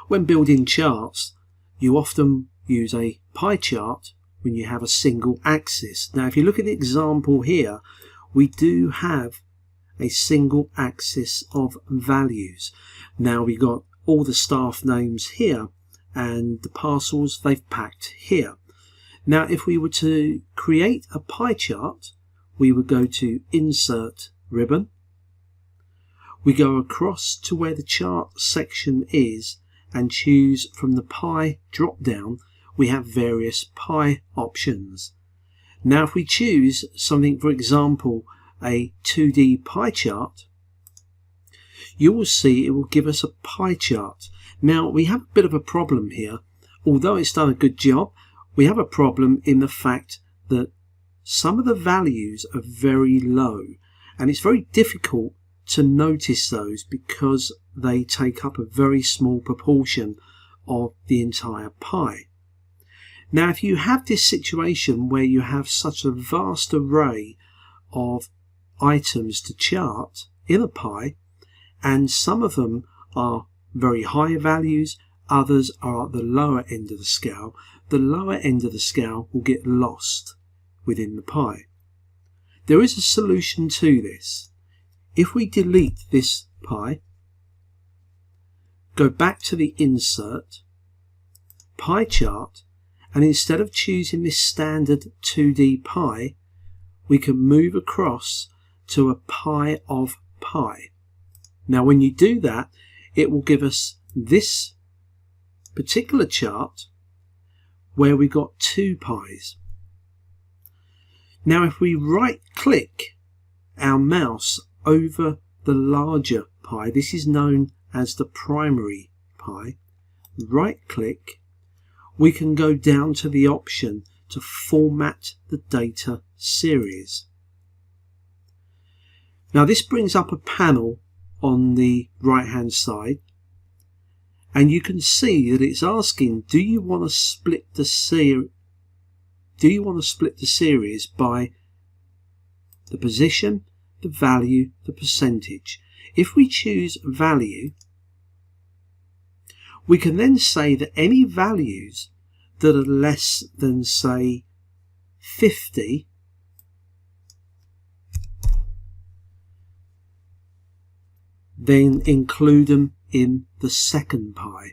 When building charts, you often use a pie chart when you have a single axis. Now if you look at the example here, we do have a single axis of values. Now we got all the staff names here and the parcels they've packed here. Now if we were to create a pie chart, we would go to Insert Ribbon. We go across to where the chart section is and choose from the pie drop down. We have various pie options. Now if we choose something, for example a 2D pie chart, you will see it will give us a pie chart. Now we have a bit of a problem here. Although it's done a good job, we have a problem in the fact that some of the values are very low, and it's very difficult to notice those because they take up a very small proportion of the entire pie. Now if you have this situation where you have such a vast array of items to chart in a pie, and some of them are very high values, others are at the lower end of the scale, the lower end of the scale will get lost within the pie. There is a solution to this. If we delete this pie, go back to the Insert, Pie Chart, and instead of choosing this standard 2D pie, we can move across to a pie of pie. Now when you do that, it will give us this particular chart where we got two pies. Now if we right click our mouse over the larger pie, this is known as the primary pie, right click, we can go down to the option to format the data series. Now this brings up a panel on the right hand side, and you can see that it's asking, do you want to split the series by the position, the value, the percentage. If we choose value, we can then say that any values that are less than, say, 50 then include them in the second pie.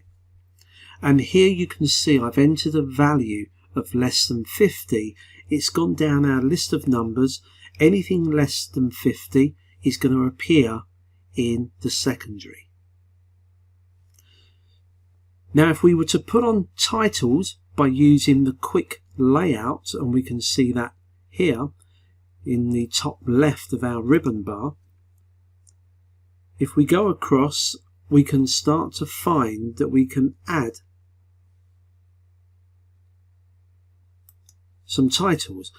And here you can see I've entered a value of less than 50. It's gone down our list of numbers. Anything less than 50 is going to appear in the secondary. Now if we were to put on titles by using the quick layout, and we can see that here in the top left of our ribbon bar, if we go across, we can start to find that we can add some titles.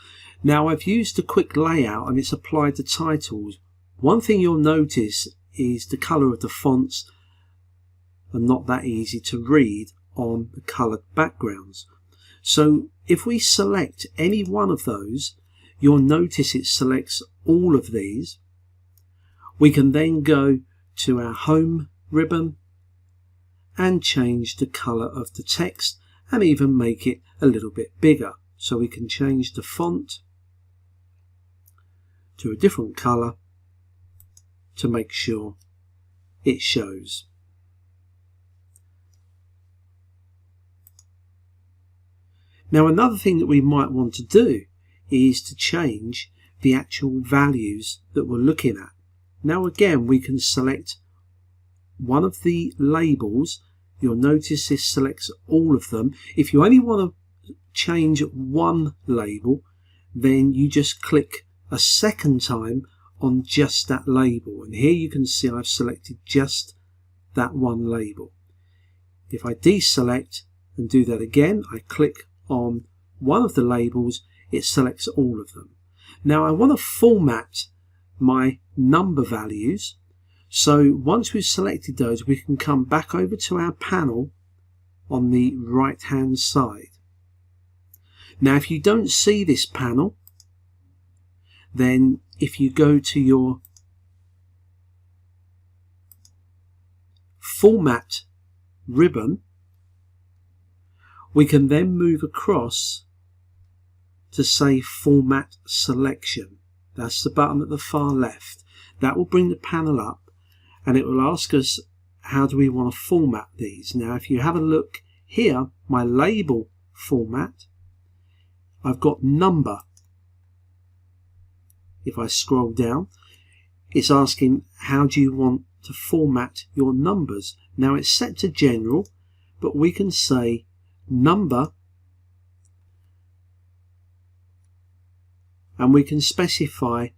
Now I've used the quick layout and it's applied the titles. One thing you'll notice is the colour of the fonts are not that easy to read on the coloured backgrounds. So if we select any one of those, you'll notice it selects all of these. We can then go to our home ribbon and change the colour of the text and even make it a little bit bigger. So we can change the font to a different colour to make sure it shows. Now another thing that we might want to do is to change the actual values that we're looking at. Now again, we can select one of the labels. You'll notice this selects all of them. If you only want to change one label, then you just click a second time on just that label, and here you can see I've selected just that one label. If I deselect and do that again, I click on one of the labels, it selects all of them. Now I want to format my number values, so once we've selected those, we can come back over to our panel on the right hand side. Now if you don't see this panel, then if you go to your format ribbon, we can then move across to say Format Selection. That's the button at the far left. That will bring the panel up and it will ask us how do we want to format these. Now if you have a look here, my label format, I've got number. If I scroll down, it's asking how do you want to format your numbers. Now it's set to general, but we can say number, and we can specify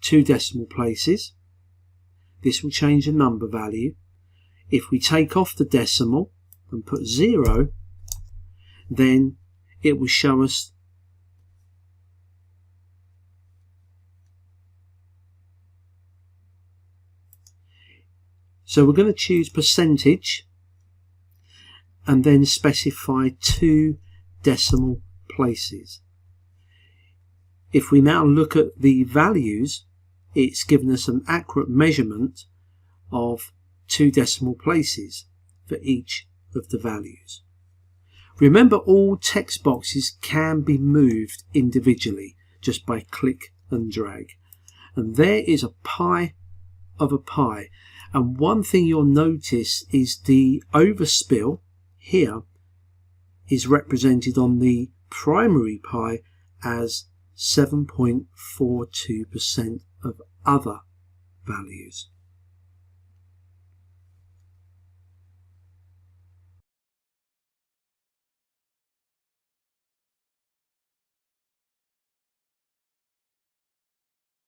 2 decimal places. This will change the number value. If we take off the decimal and put 0, then it will show us so we're going to choose percentage and then specify 2 decimal places. If we now look at the values, it's given us an accurate measurement of 2 decimal places for each of the values. Remember, all text boxes can be moved individually just by click and drag. And there is a pie of a pie. And one thing you'll notice is the overspill here is represented on the primary pie as 7.42% of other values.